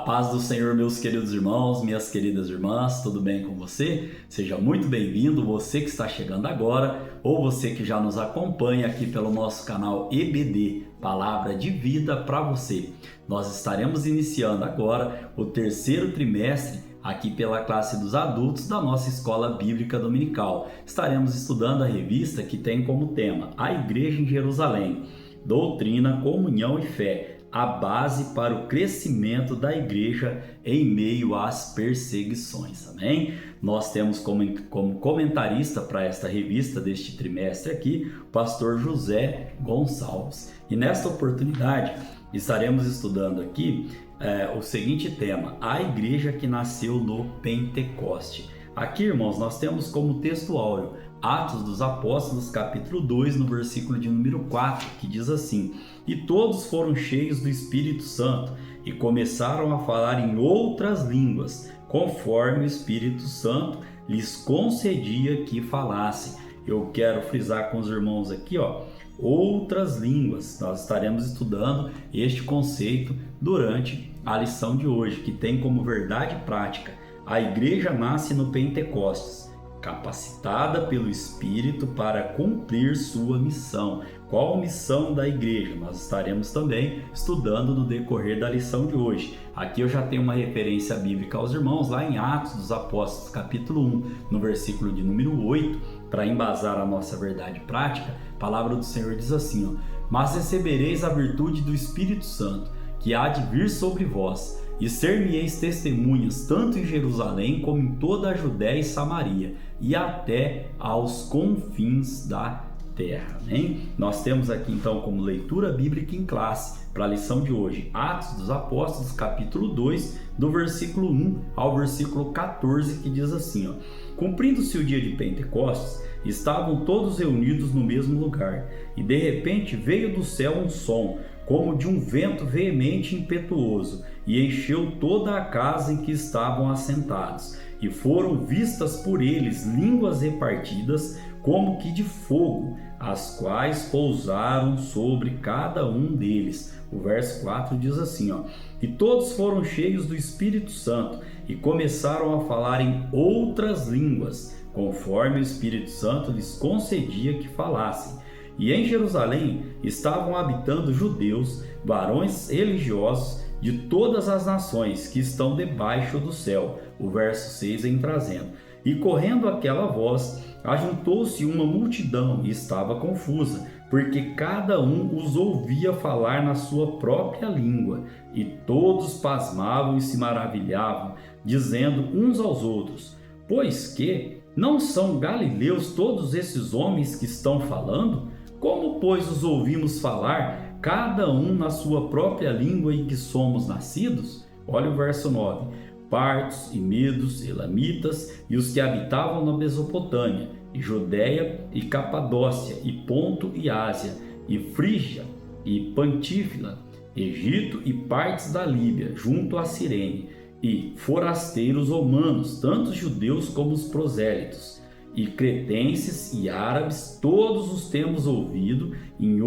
paz do Senhor, meus queridos irmãos, minhas queridas irmãs, tudo bem com você? Seja muito bem-vindo, você que está chegando agora ou você que já nos acompanha aqui pelo nosso canal EBD, Palavra de Vida para você. Nós estaremos iniciando agora o terceiro trimestre aqui pela classe dos adultos da nossa Escola Bíblica Dominical. Estaremos estudando a revista que tem como tema A Igreja em Jerusalém, Doutrina, Comunhão e Fé, a base para o crescimento da igreja em meio às perseguições, amém? Nós temos como comentarista para esta revista deste trimestre aqui, o pastor José Gonçalves. E nesta oportunidade estaremos estudando aqui o seguinte tema, a igreja que nasceu no Pentecoste. Aqui, irmãos, nós temos como texto áureo Atos dos Apóstolos, capítulo 2, no versículo de número 4, que diz assim: E todos foram cheios do Espírito Santo e começaram a falar em outras línguas, conforme o Espírito Santo lhes concedia que falassem. Eu quero frisar com os irmãos aqui, outras línguas. Nós estaremos estudando este conceito durante a lição de hoje, que tem como verdade prática: a igreja nasce no Pentecostes, capacitada pelo Espírito para cumprir sua missão. Qual a missão da igreja? Nós estaremos também estudando no decorrer da lição de hoje. Aqui eu já tenho uma referência bíblica aos irmãos, lá em Atos dos Apóstolos, capítulo 1, no versículo de número 8, para embasar a nossa verdade prática. A palavra do Senhor diz assim, Mas recebereis a virtude do Espírito Santo, que há de vir sobre vós, e ser-me-eis testemunhas tanto em Jerusalém como em toda a Judéia e Samaria, e até aos confins da terra. Amém? Nós temos aqui então como leitura bíblica em classe para a lição de hoje, Atos dos Apóstolos, capítulo 2, do versículo 1 ao versículo 14, que diz assim, Cumprindo-se o dia de Pentecostes, estavam todos reunidos no mesmo lugar, e de repente veio do céu um som, como de um vento veemente e impetuoso, e encheu toda a casa em que estavam assentados. E foram vistas por eles línguas repartidas, como que de fogo, as quais pousaram sobre cada um deles. O verso 4 diz assim, E todos foram cheios do Espírito Santo, e começaram a falar em outras línguas, conforme o Espírito Santo lhes concedia que falassem. E em Jerusalém estavam habitando judeus, varões religiosos de todas as nações que estão debaixo do céu. O verso 6 vem trazendo. E correndo aquela voz, ajuntou-se uma multidão e estava confusa, porque cada um os ouvia falar na sua própria língua. E todos pasmavam e se maravilhavam, dizendo uns aos outros, Pois que não são galileus todos esses homens que estão falando? Como, pois, os ouvimos falar, cada um na sua própria língua em que somos nascidos? Olha o verso 9. Partos e medos, elamitas e os que habitavam na Mesopotâmia, e Judéia e Capadócia, e Ponto e Ásia, e Frígia e Pantífila, Egito e partes da Líbia, junto a Cirene, e forasteiros romanos, tanto judeus como os prosélitos, e cretenses e árabes, todos os temos ouvido em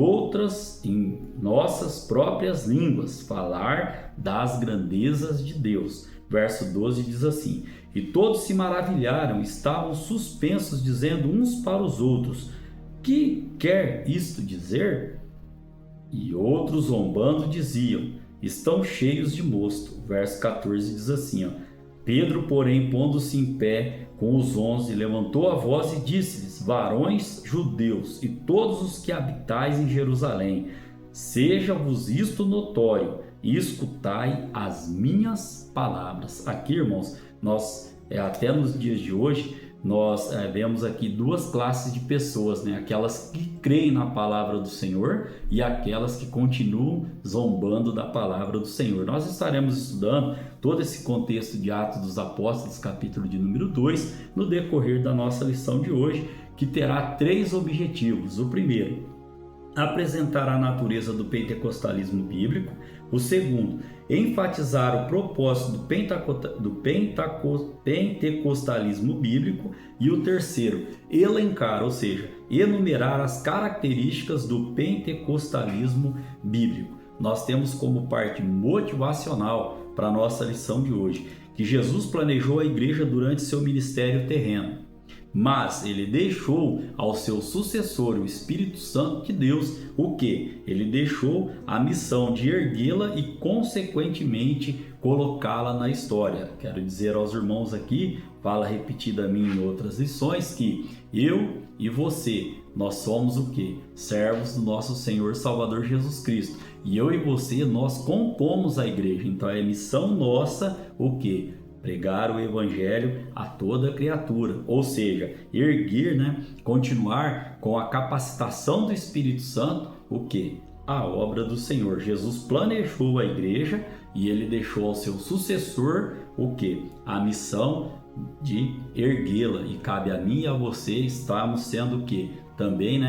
nossas próprias línguas, falar das grandezas de Deus. Verso 12 diz assim, E todos se maravilharam, estavam suspensos, dizendo uns para os outros, Que quer isto dizer? E outros zombando diziam, Estão cheios de mosto. Verso 14 diz assim, Pedro, porém, pondo-se em pé com os 11, levantou a voz e disse-lhes, Varões judeus e todos os que habitais em Jerusalém, seja-vos isto notório e escutai as minhas palavras. Aqui, irmãos, nós, até nos dias de hoje, nós vemos aqui duas classes de pessoas, aquelas que creem na palavra do Senhor e aquelas que continuam zombando da palavra do Senhor. Nós estaremos estudando todo esse contexto de Atos dos Apóstolos, capítulo de número 2, no decorrer da nossa lição de hoje, que terá 3 objetivos. O primeiro, apresentar a natureza do pentecostalismo bíblico. O segundo, enfatizar o propósito do pentecostalismo bíblico. E o terceiro, elencar, ou seja, enumerar as características do pentecostalismo bíblico. Nós temos como parte motivacional para a nossa lição de hoje, que Jesus planejou a igreja durante seu ministério terreno, mas ele deixou ao seu sucessor, o Espírito Santo de Deus, o quê? Ele deixou a missão de erguê-la e, consequentemente, colocá-la na história. Quero dizer aos irmãos aqui, fala repetida a mim em outras lições, que eu e você, nós somos o quê? Servos do nosso Senhor Salvador Jesus Cristo. E eu e você, nós compomos a igreja. Então é missão nossa o quê? Pregar o evangelho a toda criatura, ou seja, erguer, continuar com a capacitação do Espírito Santo, o que? A obra do Senhor. Jesus planejou a igreja e ele deixou ao seu sucessor o que? A missão de erguê-la, e cabe a mim e a você estarmos sendo o que? Também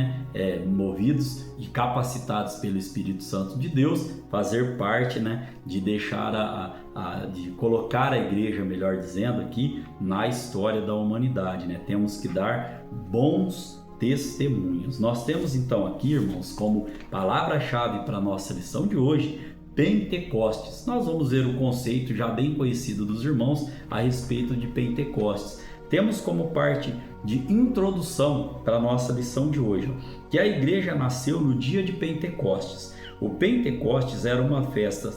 movidos e capacitados pelo Espírito Santo de Deus, fazer parte de deixar de colocar a igreja, melhor dizendo aqui, na história da humanidade. Temos que dar bons testemunhos. Nós temos então aqui, irmãos, como palavra-chave para a nossa lição de hoje, Pentecostes. Nós vamos ver o conceito já bem conhecido dos irmãos a respeito de Pentecostes. Temos como parte de introdução para a nossa lição de hoje, que a igreja nasceu no dia de Pentecostes. O Pentecostes era uma festa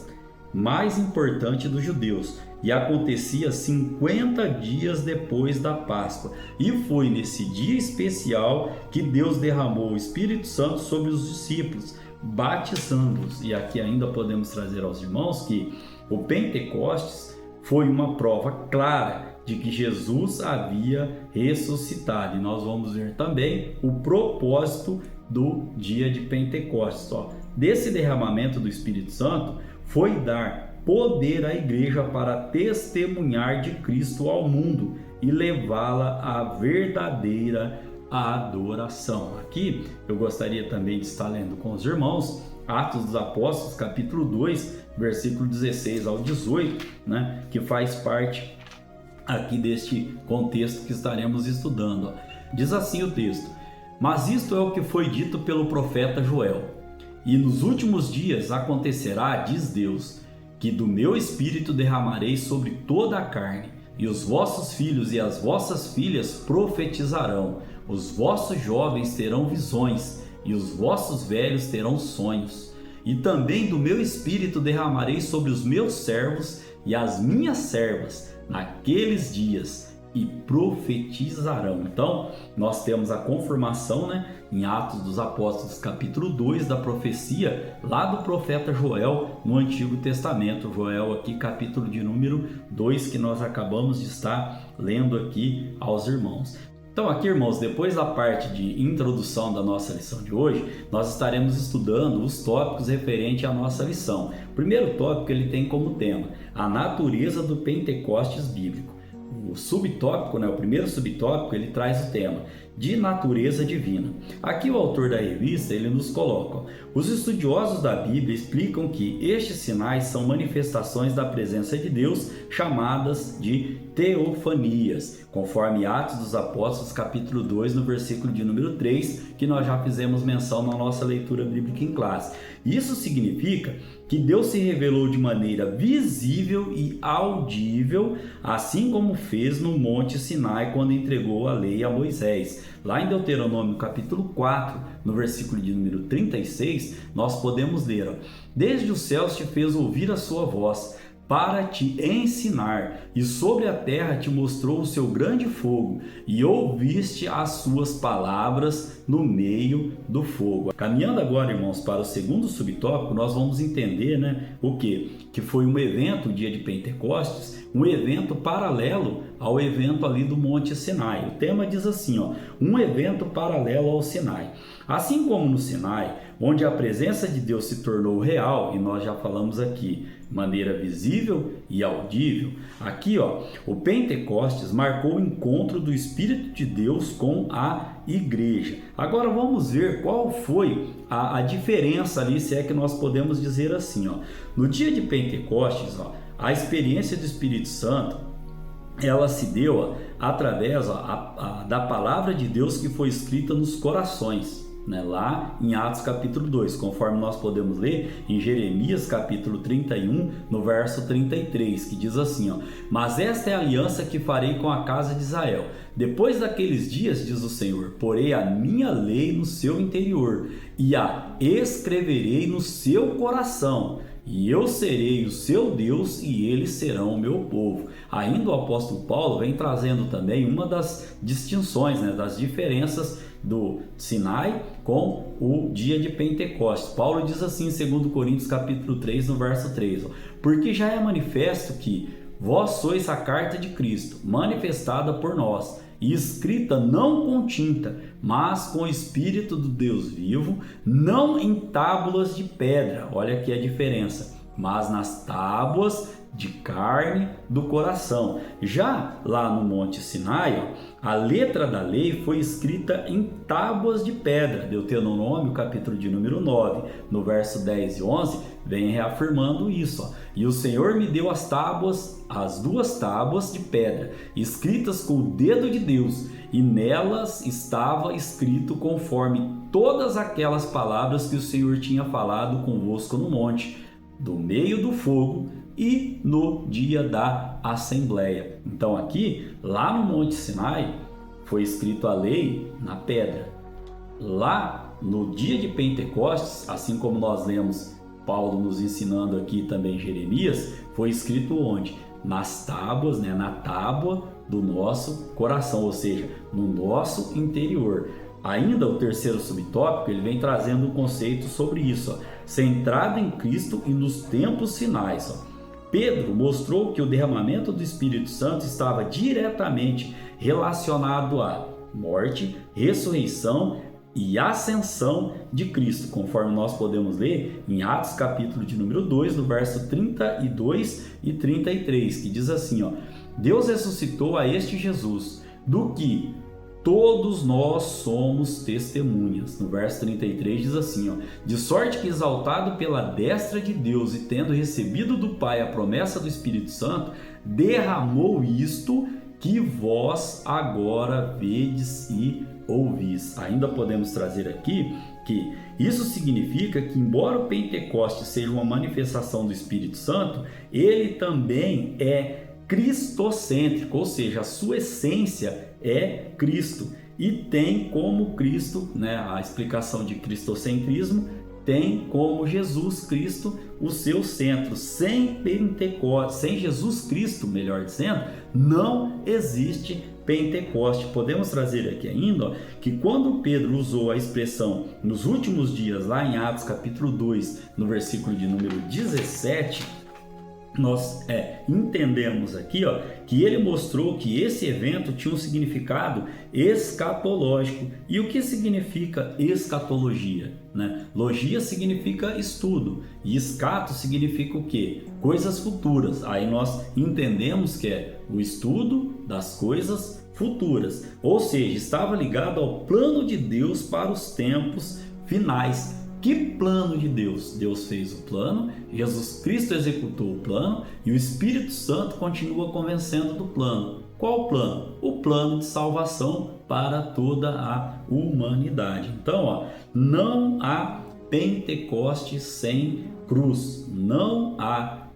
mais importante dos judeus e acontecia 50 dias depois da Páscoa. E foi nesse dia especial que Deus derramou o Espírito Santo sobre os discípulos, batizando-os. E aqui ainda podemos trazer aos irmãos que o Pentecostes foi uma prova clara de que Jesus havia ressuscitado. E nós vamos ver também o propósito do dia de Pentecostes. Desse derramamento do Espírito Santo foi dar poder à igreja para testemunhar de Cristo ao mundo e levá-la à verdadeira adoração. Aqui eu gostaria também de estar lendo com os irmãos Atos dos Apóstolos, capítulo 2, versículo 16 ao 18, que faz parte aqui deste contexto que estaremos estudando. Diz assim o texto: mas isto é o que foi dito pelo profeta Joel: e nos últimos dias acontecerá, diz Deus, que do meu espírito derramarei sobre toda a carne, e os vossos filhos e as vossas filhas profetizarão, os vossos jovens terão visões, e os vossos velhos terão sonhos. E também do meu espírito derramarei sobre os meus servos e as minhas servas naqueles dias, e profetizarão. Então, nós temos a confirmação, em Atos dos Apóstolos, capítulo 2, da profecia lá do profeta Joel no Antigo Testamento. Joel aqui, capítulo de número 2, que nós acabamos de estar lendo aqui aos irmãos. Então aqui, irmãos, depois da parte de introdução da nossa lição de hoje, nós estaremos estudando os tópicos referentes à nossa lição. O primeiro tópico ele tem como tema a natureza do Pentecostes bíblico. O subtópico, o primeiro subtópico, ele traz o tema de natureza divina. Aqui o autor da revista, ele nos coloca: os estudiosos da Bíblia explicam que estes sinais são manifestações da presença de Deus, chamadas de teofanias, conforme Atos dos Apóstolos, capítulo 2, no versículo de número 3, que nós já fizemos menção na nossa leitura bíblica em classe. Isso significa que Deus se revelou de maneira visível e audível, assim como fez no Monte Sinai quando entregou a lei a Moisés. Lá em Deuteronômio capítulo 4, no versículo de número 36, nós podemos ler: desde os céus te fez ouvir a sua voz, para te ensinar, e sobre a terra te mostrou o seu grande fogo, e ouviste as suas palavras no meio do fogo. Caminhando agora, irmãos, para o segundo subtópico, nós vamos entender, o quê? Que foi um evento, o dia de Pentecostes, um evento paralelo ao evento ali do Monte Sinai. O tema diz assim, um evento paralelo ao Sinai. Assim como no Sinai, onde a presença de Deus se tornou real, e nós já falamos aqui, maneira visível e audível, aqui o Pentecostes marcou o encontro do Espírito de Deus com a igreja. Agora vamos ver qual foi a diferença ali, se é que nós podemos dizer assim. No dia de Pentecostes, a experiência do Espírito Santo, ela se deu através da palavra de Deus que foi escrita nos corações. né, lá em Atos capítulo 2, conforme nós podemos ler em Jeremias capítulo 31, no verso 33, que diz assim, ó: mas esta é a aliança que farei com a casa de Israel. Depois daqueles dias, diz o Senhor, porei a minha lei no seu interior e a escreverei no seu coração. E eu serei o seu Deus e eles serão o meu povo. Ainda o apóstolo Paulo vem trazendo também uma das distinções, né, das diferenças do Sinai com o dia de Pentecostes. Paulo diz assim em 2 Coríntios capítulo 3, no verso 3, ó: porque já é manifesto que vós sois a carta de Cristo, manifestada por nós, e escrita não com tinta, mas com o Espírito do Deus vivo, não em tábuas de pedra, olha aqui a diferença, mas nas tábuas de carne do coração. Já lá no Monte Sinai, a letra da lei foi escrita em tábuas de pedra. Deuteronômio, capítulo de número 9, no verso 10 e 11, vem reafirmando isso. E o Senhor me deu as duas tábuas de pedra, escritas com o dedo de Deus, e nelas estava escrito conforme todas aquelas palavras que o Senhor tinha falado convosco no monte, do meio do fogo e no dia da Assembleia. Então aqui, lá no Monte Sinai, foi escrito a lei na pedra. Lá no dia de Pentecostes, assim como nós lemos Paulo nos ensinando aqui também Jeremias, foi escrito onde? Nas tábuas, né? Na tábua do nosso coração, ou seja, no nosso interior. Ainda o terceiro subtópico, ele vem trazendo um conceito sobre isso, ó: centrado em Cristo e nos tempos finais. Ó. Pedro mostrou que o derramamento do Espírito Santo estava diretamente relacionado à morte, ressurreição e ascensão de Cristo, conforme nós podemos ler em Atos capítulo de número 2, no verso 32 e 33, que diz assim, ó: Deus ressuscitou a este Jesus, do que todos nós somos testemunhas. No verso 33 diz assim, ó: de sorte que, exaltado pela destra de Deus e tendo recebido do Pai a promessa do Espírito Santo, derramou isto que vós agora vedes e ouvis. Ainda podemos trazer aqui que isso significa que, embora o Pentecostes seja uma manifestação do Espírito Santo, ele também é cristocêntrico, ou seja, a sua essência é Cristo e tem como Cristo, né, a explicação de cristocentrismo tem como Jesus Cristo o seu centro. Sem Pentecostes, sem Jesus Cristo, melhor dizendo, não existe Pentecoste. Podemos trazer aqui ainda, ó, que quando Pedro usou a expressão nos últimos dias, lá em Atos capítulo 2, no versículo de número 17, nós entendemos aqui, ó, que ele mostrou que esse evento tinha um significado escatológico. E o que significa escatologia, né? Logia significa estudo e escato significa o quê? Coisas futuras. Aí nós entendemos que é o estudo das coisas futuras, ou seja, estava ligado ao plano de Deus para os tempos finais. Que plano de Deus? Deus fez o plano, Jesus Cristo executou o plano e o Espírito Santo continua convencendo do plano. Qual plano? O plano de salvação para toda a humanidade. Então, ó, não há Pentecoste sem cruz, não há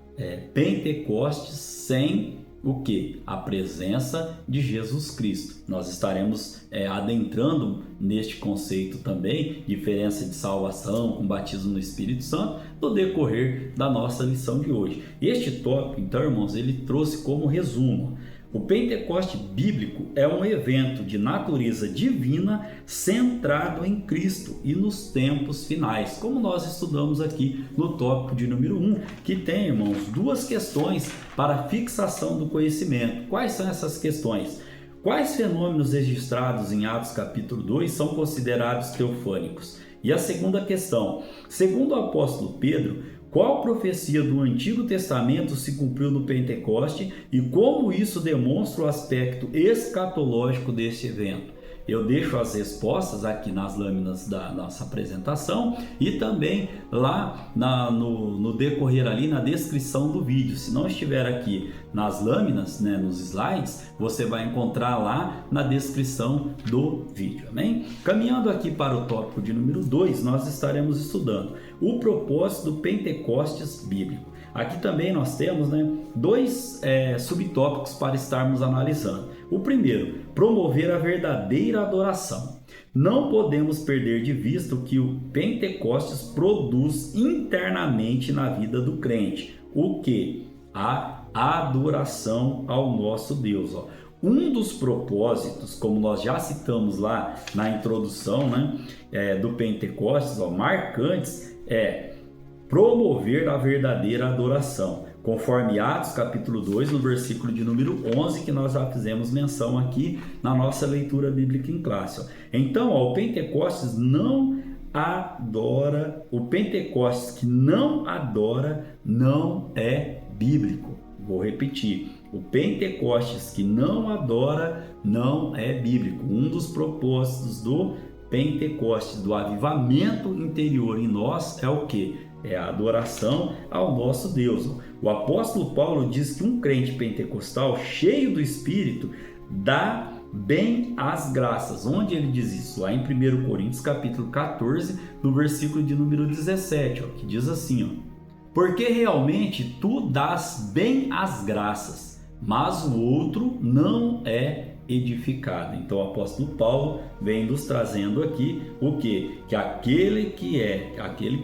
Pentecoste sem o que? A presença de Jesus Cristo. Nós estaremos adentrando neste conceito também, diferença de salvação com batismo no Espírito Santo, no decorrer da nossa lição de hoje. Este tópico, então, irmãos, ele trouxe como resumo: o Pentecoste bíblico é um evento de natureza divina centrado em Cristo e nos tempos finais, como nós estudamos aqui no tópico de número 1, que tem, irmãos, duas questões para fixação do conhecimento. Quais são essas questões? Quais fenômenos registrados em Atos capítulo 2 são considerados teofânicos? E a segunda questão: segundo o apóstolo Pedro, qual profecia do Antigo Testamento se cumpriu no Pentecoste e como isso demonstra o aspecto escatológico deste evento? Eu deixo as respostas aqui nas lâminas da nossa apresentação e também lá no decorrer ali na descrição do vídeo. Se não estiver aqui nas lâminas, né, nos slides, você vai encontrar lá na descrição do vídeo, amém? Caminhando aqui para o tópico de número 2, nós estaremos estudando o propósito do Pentecostes bíblico. Aqui também nós temos, né, dois subtópicos para estarmos analisando. O primeiro, promover a verdadeira adoração. Não podemos perder de vista o que o Pentecostes produz internamente na vida do crente. O que? A adoração ao nosso Deus. Um dos propósitos, como nós já citamos lá na introdução, né, do Pentecostes, marcantes, é promover a verdadeira adoração, conforme Atos capítulo 2, no versículo de número 11, que nós já fizemos menção aqui na nossa leitura bíblica em classe. Então, o Pentecostes não adora, o Pentecostes que não adora não é bíblico. Vou repetir, o Pentecostes que não adora não é bíblico. Um dos propósitos do Pentecostes, do avivamento interior em nós, é o que? É a adoração ao nosso Deus. O apóstolo Paulo diz que um crente pentecostal cheio do Espírito dá bem as graças. Onde ele diz isso? Lá em 1 Coríntios capítulo 14, no versículo de número 17, que diz assim, porque realmente tu dás bem as graças, mas o outro não é edificado. Então o apóstolo Paulo vem nos trazendo aqui o que? Que aquele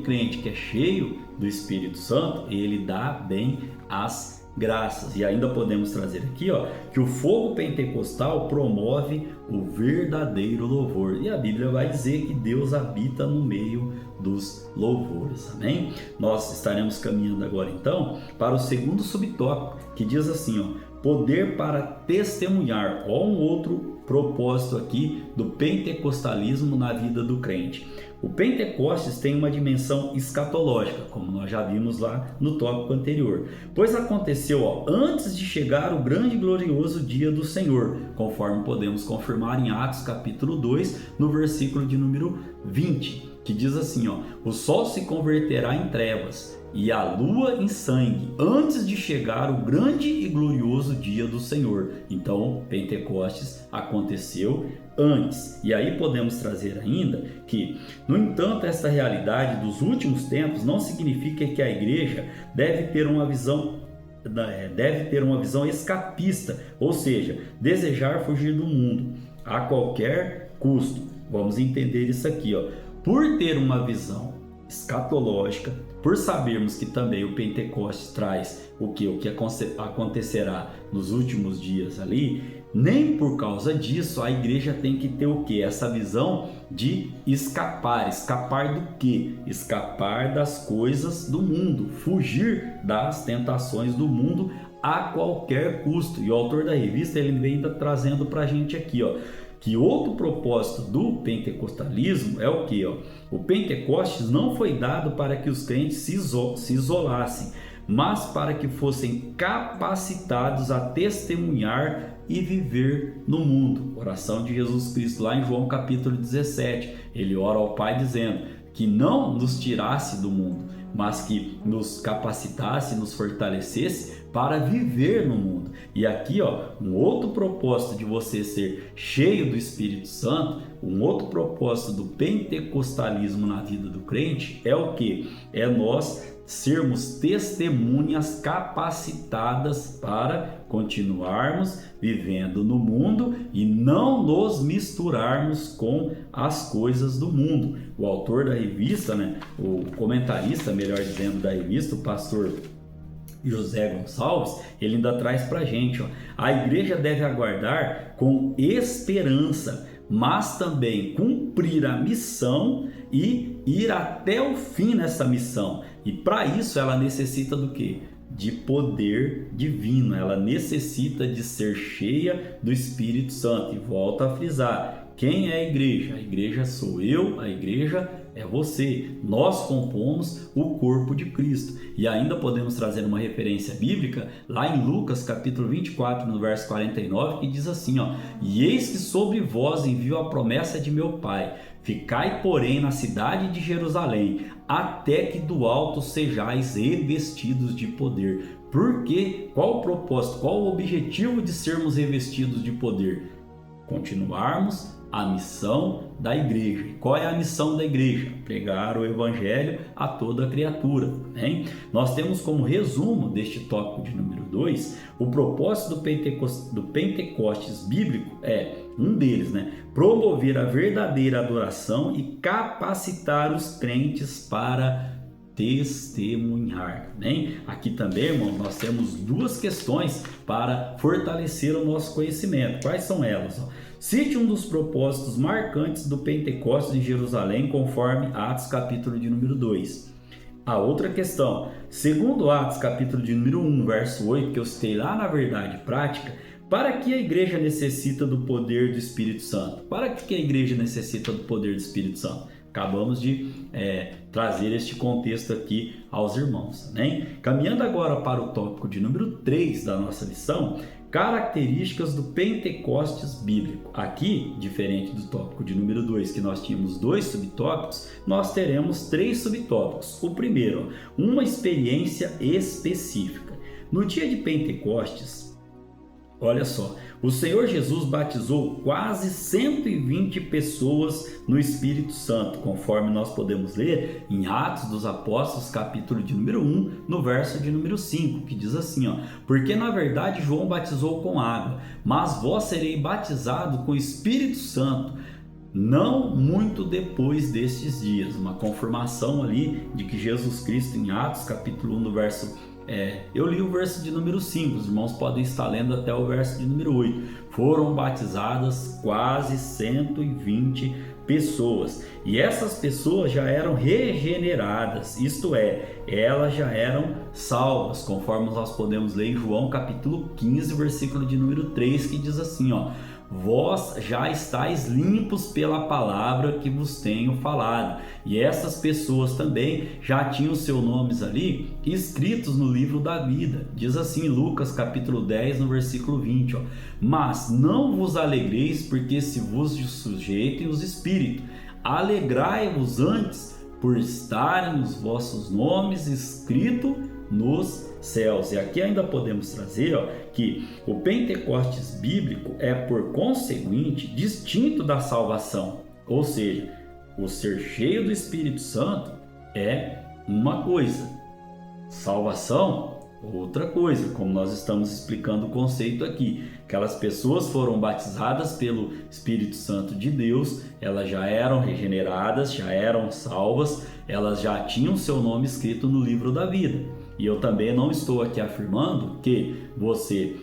crente que é cheio do Espírito Santo, ele dá bem as graças. E ainda podemos trazer aqui, que o fogo pentecostal promove o verdadeiro louvor. E a Bíblia vai dizer que Deus habita no meio dos louvores, amém? Nós estaremos caminhando agora então para o segundo subtópico, que diz assim, poder para testemunhar. Um outro propósito aqui do pentecostalismo na vida do crente. O Pentecostes tem uma dimensão escatológica, como nós já vimos lá no tópico anterior, pois aconteceu antes de chegar o grande e glorioso dia do Senhor, conforme podemos confirmar em Atos capítulo 2, no versículo de número 20, que diz assim, o sol se converterá em trevas e a lua em sangue, antes de chegar o grande e glorioso dia do Senhor. Então, Pentecostes aconteceu antes. E aí podemos trazer ainda que, no entanto, essa realidade dos últimos tempos não significa que a igreja deve ter uma visão escapista, ou seja, desejar fugir do mundo a qualquer custo. Vamos entender isso aqui, por ter uma visão escatológica, por sabermos que também o Pentecostes traz o que acontecerá nos últimos dias ali, nem por causa disso a igreja tem que ter o que? Essa visão de escapar. Escapar do que? Escapar das coisas do mundo, fugir das tentações do mundo a qualquer custo. E o autor da revista ele vem trazendo para a gente aqui, que outro propósito do pentecostalismo é o que? O Pentecostes não foi dado para que os crentes se isolassem, mas para que fossem capacitados a testemunhar e viver no mundo. Oração de Jesus Cristo lá em João capítulo 17. Ele ora ao Pai dizendo que não nos tirasse do mundo, mas que nos capacitasse, nos fortalecesse para viver no mundo. E aqui, um outro propósito de você ser cheio do Espírito Santo, um outro propósito do pentecostalismo na vida do crente é o que? É nós sermos testemunhas capacitadas para continuarmos vivendo no mundo e não nos misturarmos com as coisas do mundo. O autor da revista, o comentarista, melhor dizendo, da revista, o pastor José Gonçalves, ele ainda traz para a gente, a igreja deve aguardar com esperança, mas também cumprir a missão e ir até o fim nessa missão. E para isso ela necessita do quê? De poder divino, ela necessita de ser cheia do Espírito Santo. E volto a frisar, quem é a igreja? A igreja sou eu, a igreja é você. Nós compomos o corpo de Cristo. E ainda podemos trazer uma referência bíblica lá em Lucas capítulo 24, no verso 49, que diz assim, ó: E eis que sobre vós envio a promessa de meu Pai. Ficai, porém, na cidade de Jerusalém, até que do alto sejais revestidos de poder. Porque qual o propósito, qual o objetivo de sermos revestidos de poder? Continuarmos a missão da igreja. Qual é a missão da igreja? Pregar o evangelho a toda criatura, hein? Nós temos como resumo deste tópico de número 2, o propósito do Pentecostes bíblico um deles, promover a verdadeira adoração e capacitar os crentes para testemunhar, né? Aqui também, irmão, nós temos duas questões para fortalecer o nosso conhecimento. Quais são elas? Cite um dos propósitos marcantes do Pentecostes em Jerusalém, conforme Atos capítulo de número 2. A outra questão, segundo Atos capítulo de número 1, verso 8, que eu citei lá na verdade prática, para que a igreja necessita do poder do Espírito Santo? Para que a igreja necessita do poder do Espírito Santo? Acabamos de trazer este contexto aqui aos irmãos, né? Caminhando agora para o tópico de número 3 da nossa lição, características do Pentecostes bíblico. Aqui, diferente do tópico de número 2, que nós tínhamos 2 subtópicos, nós teremos 3 subtópicos. O primeiro, uma experiência específica. No dia de Pentecostes, olha só, o Senhor Jesus batizou quase 120 pessoas no Espírito Santo, conforme nós podemos ler em Atos dos Apóstolos, capítulo de número 1, no verso de número 5, que diz assim, ó: Porque na verdade João batizou com água, mas vós sereis batizados com o Espírito Santo, não muito depois destes dias. Uma confirmação ali de que Jesus Cristo, em Atos, capítulo 1, no verso eu li o verso de número 5, os irmãos podem estar lendo até o verso de número 8. Foram batizadas quase 120 pessoas. E essas pessoas já eram regeneradas, isto é, elas já eram salvas, conforme nós podemos ler em João capítulo 15, versículo de número 3, que diz assim, ó: Vós já estáis limpos pela palavra que vos tenho falado. E essas pessoas também já tinham seus nomes ali escritos no livro da vida. Diz assim Lucas capítulo 10, no versículo 20, ó: Mas não vos alegreis porque se vos sujeitem os espíritos. Alegrai-vos antes por estarem os vossos nomes escritos nos céus. E aqui ainda podemos trazer que o Pentecostes bíblico é, por conseguinte, distinto da salvação. Ou seja, o ser cheio do Espírito Santo é uma coisa, salvação outra coisa, como nós estamos explicando o conceito aqui. Aquelas pessoas foram batizadas pelo Espírito Santo de Deus, elas já eram regeneradas, já eram salvas, elas já tinham seu nome escrito no livro da vida. E eu também não estou aqui afirmando que você,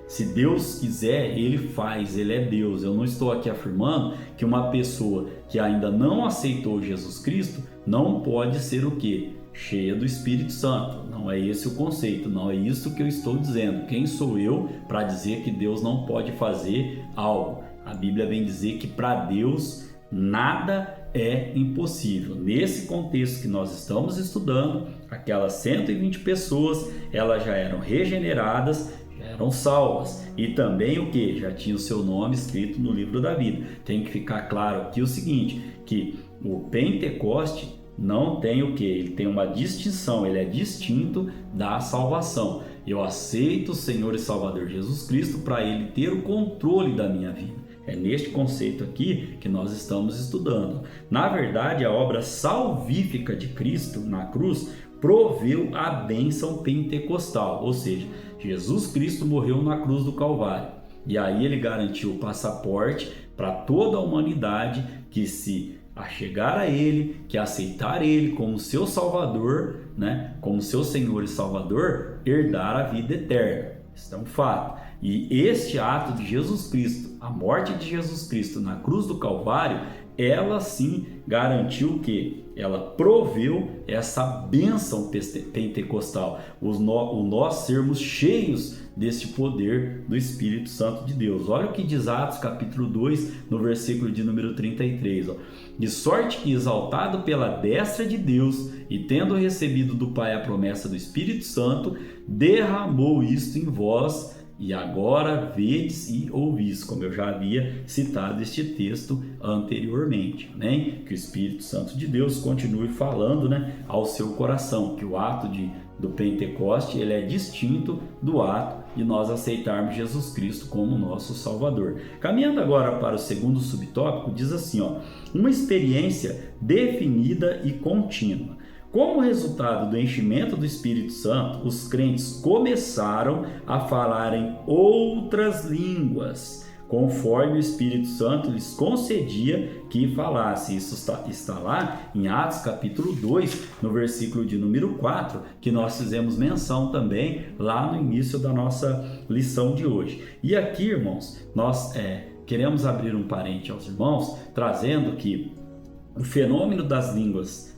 se Deus quiser, Ele faz, Ele é Deus. Eu não estou aqui afirmando que uma pessoa que ainda não aceitou Jesus Cristo não pode ser o quê? Cheia do Espírito Santo. Não é esse o conceito, não é isso que eu estou dizendo. Quem sou eu para dizer que Deus não pode fazer algo? A Bíblia vem dizer que para Deus nada é impossível. Nesse contexto que nós estamos estudando, aquelas 120 pessoas, elas já eram regeneradas, já eram salvas, e também o que? Já tinha o seu nome escrito no livro da vida. Tem que ficar claro aqui o seguinte, que o Pentecoste não tem o que? Ele tem uma distinção, ele é distinto da salvação. Eu aceito o Senhor e Salvador Jesus Cristo para Ele ter o controle da minha vida. É neste conceito aqui que nós estamos estudando. Na verdade, a obra salvífica de Cristo na cruz proveu a bênção pentecostal, ou seja, Jesus Cristo morreu na cruz do Calvário. E aí ele garantiu o passaporte para toda a humanidade que se chegar a Ele, que aceitar Ele como seu Salvador, como seu Senhor e Salvador, herdar a vida eterna. Isso é um fato. E este ato de Jesus Cristo, a morte de Jesus Cristo na cruz do Calvário, ela sim garantiu que ela proveu essa bênção pentecostal, o nós sermos cheios deste poder do Espírito Santo de Deus. Olha o que diz Atos capítulo 2, no versículo de número 33. De sorte que, exaltado pela destra de Deus e tendo recebido do Pai a promessa do Espírito Santo, derramou isto em vós, e agora vedes e ouvis, como eu já havia citado este texto anteriormente, né? Que o Espírito Santo de Deus continue falando, né, ao seu coração, que o ato do Pentecoste ele é distinto do ato de nós aceitarmos Jesus Cristo como nosso Salvador. Caminhando agora para o segundo subtópico, diz assim, uma experiência definida e contínua. Como resultado do enchimento do Espírito Santo, os crentes começaram a falar em outras línguas, conforme o Espírito Santo lhes concedia que falasse. Isso está lá em Atos capítulo 2, no versículo de número 4, que nós fizemos menção também lá no início da nossa lição de hoje. E aqui, irmãos, nós queremos abrir um parente aos irmãos, trazendo que o fenômeno das línguas,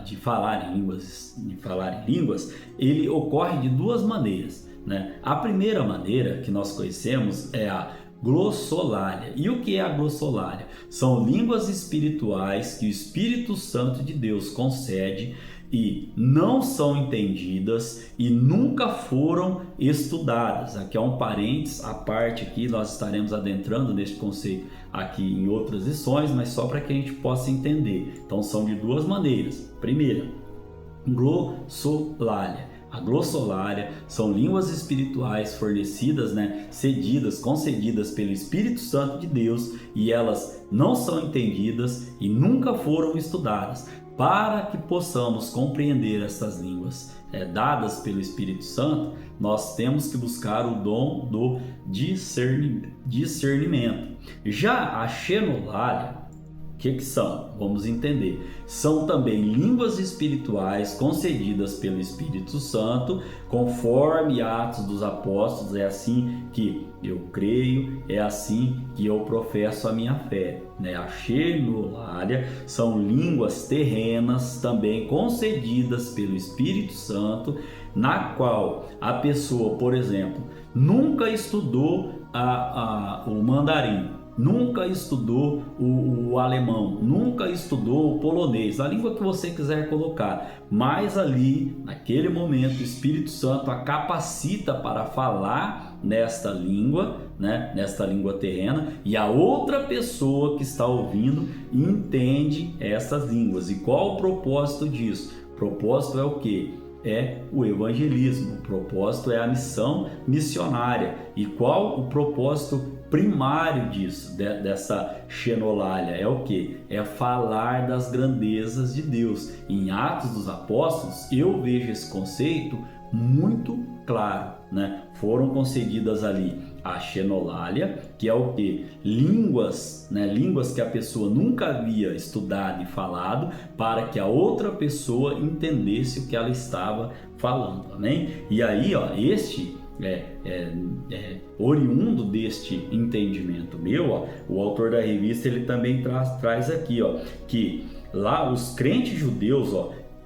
de falar em línguas, ele ocorre de duas maneiras, né? A primeira maneira que nós conhecemos é a glossolalia. E o que é a glossolalia? São línguas espirituais que o Espírito Santo de Deus concede e não são entendidas e nunca foram estudadas. Aqui é um parênteses à parte aqui, nós estaremos adentrando neste conceito aqui em outras lições, mas só para que a gente possa entender. Então são de duas maneiras. Primeira, glossolalia. A glossolalia são línguas espirituais fornecidas, concedidas pelo Espírito Santo de Deus, e elas não são entendidas e nunca foram estudadas. Para que possamos compreender essas línguas dadas pelo Espírito Santo, nós temos que buscar o dom do discernimento. Já a xenolalia, o que são? Vamos entender. São também línguas espirituais concedidas pelo Espírito Santo, conforme Atos dos Apóstolos. É assim que eu creio, é assim que eu professo a minha fé. A xenolalia são línguas terrenas também concedidas pelo Espírito Santo, na qual a pessoa, por exemplo, nunca estudou o mandarim, nunca estudou o alemão, nunca estudou o polonês, a língua que você quiser colocar, mas ali, naquele momento, o Espírito Santo a capacita para falar nesta língua, nesta língua terrena, e a outra pessoa que está ouvindo entende essas línguas. E qual o propósito disso? O propósito é o quê? É o evangelismo, o propósito é a missão missionária. E qual o propósito primário disso, dessa xenolalia? É o que? É falar das grandezas de Deus. Em Atos dos Apóstolos eu vejo esse conceito muito claro, Foram concedidas ali a xenolalia, que é o que? Línguas que a pessoa nunca havia estudado e falado, para que a outra pessoa entendesse o que ela estava falando, amém? E aí, este oriundo deste entendimento meu, o autor da revista ele também traz aqui, que lá os crentes judeus,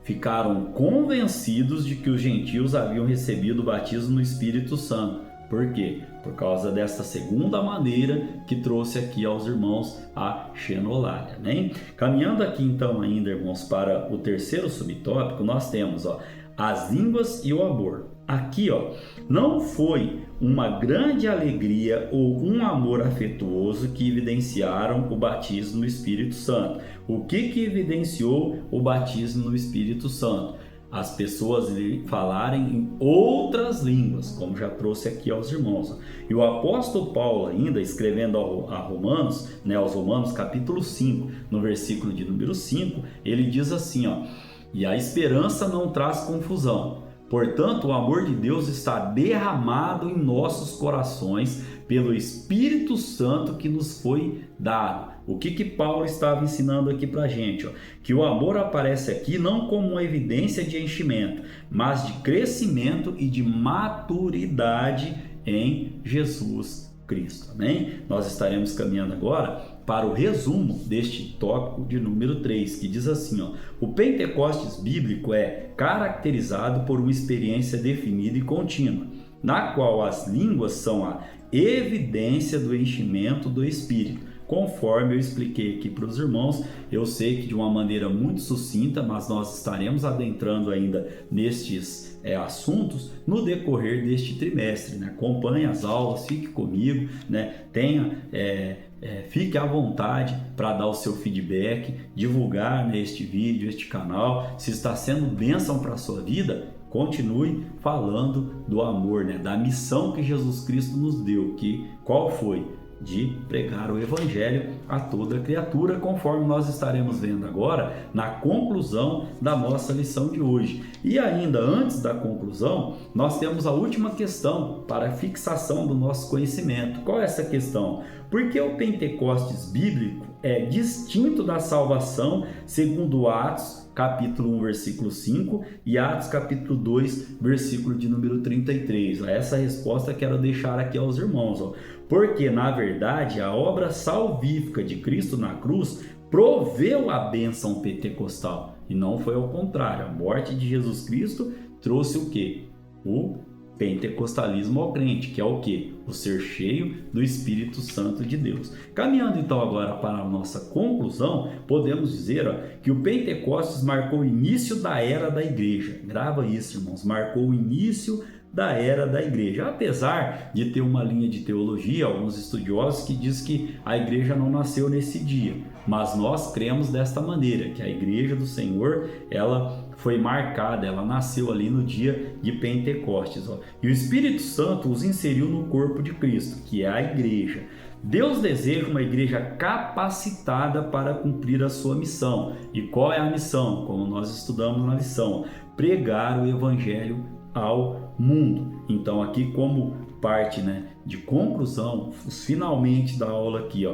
ficaram convencidos de que os gentios haviam recebido o batismo no Espírito Santo. Por quê? Por causa desta segunda maneira que trouxe aqui aos irmãos a xenolalia, Caminhando aqui então ainda, irmãos, para o terceiro subtópico, nós temos as línguas e o amor. Aqui, não foi uma grande alegria ou um amor afetuoso que evidenciaram o batismo no Espírito Santo. O que evidenciou o batismo no Espírito Santo? As pessoas falarem em outras línguas, como já trouxe aqui aos irmãos. E o apóstolo Paulo, ainda escrevendo a Romanos, aos Romanos capítulo 5, no versículo de número 5, ele diz assim, e a esperança não traz confusão. Portanto, o amor de Deus está derramado em nossos corações pelo Espírito Santo que nos foi dado. O que Paulo estava ensinando aqui para a gente? Que o amor aparece aqui não como uma evidência de enchimento, mas de crescimento e de maturidade em Jesus Cristo. Amém? Nós estaremos caminhando agora para o resumo deste tópico de número 3, que diz assim, o Pentecostes bíblico é caracterizado por uma experiência definida e contínua. na qual as línguas são a evidência do enchimento do Espírito. Conforme eu expliquei aqui para os irmãos, eu sei que de uma maneira muito sucinta, mas nós estaremos adentrando ainda nestes assuntos no decorrer deste trimestre, né? Acompanhe as aulas, fique comigo, né? Fique à vontade para dar o seu feedback, divulgar, né, este vídeo, este canal. Se está sendo bênção para a sua vida, continue falando do amor, né? Da missão que Jesus Cristo nos deu, qual foi? De pregar o Evangelho a toda criatura, conforme nós estaremos vendo agora na conclusão da nossa lição de hoje. E ainda antes da conclusão, nós temos a última questão para a fixação do nosso conhecimento. Qual é essa questão? Por que o Pentecostes bíblico é distinto da salvação segundo Atos capítulo 1, versículo 5 e Atos capítulo 2, versículo de número 33. Essa resposta eu quero deixar aqui aos irmãos. Porque, na verdade, a obra salvífica de Cristo na cruz proveu a bênção pentecostal. E não foi ao contrário. A morte de Jesus Cristo trouxe o quê? O pentecostalismo ao crente, que é o quê? O ser cheio do Espírito Santo de Deus. Caminhando então agora para a nossa conclusão, podemos dizer que o Pentecostes marcou o início da era da igreja. Grava isso, irmãos, marcou o início da era da igreja, apesar de ter uma linha de teologia, alguns estudiosos que diz que a igreja não nasceu nesse dia, mas nós cremos desta maneira, que a igreja do Senhor, ela foi marcada, ela nasceu ali no dia de Pentecostes, e o Espírito Santo os inseriu no corpo de Cristo, que é a igreja. Deus deseja uma igreja capacitada para cumprir a sua missão. E qual é a missão? Como nós estudamos na lição, pregar o Evangelho ao mundo. Então aqui, como parte, né, de conclusão, finalmente da aula aqui,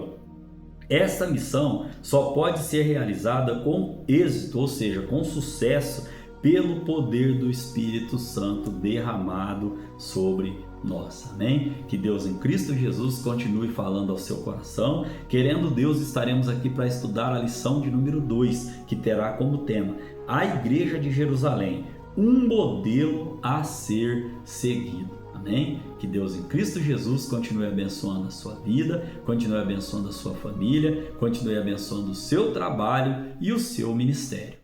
essa missão só pode ser realizada com êxito, ou seja, com sucesso, pelo poder do Espírito Santo derramado sobre nós. Amém? Que Deus em Cristo Jesus continue falando ao seu coração. Querendo Deus, estaremos aqui para estudar a lição de número 2, que terá como tema a Igreja de Jerusalém, um modelo a ser seguido. Amém? Que Deus em Cristo Jesus continue abençoando a sua vida, continue abençoando a sua família, continue abençoando o seu trabalho e o seu ministério.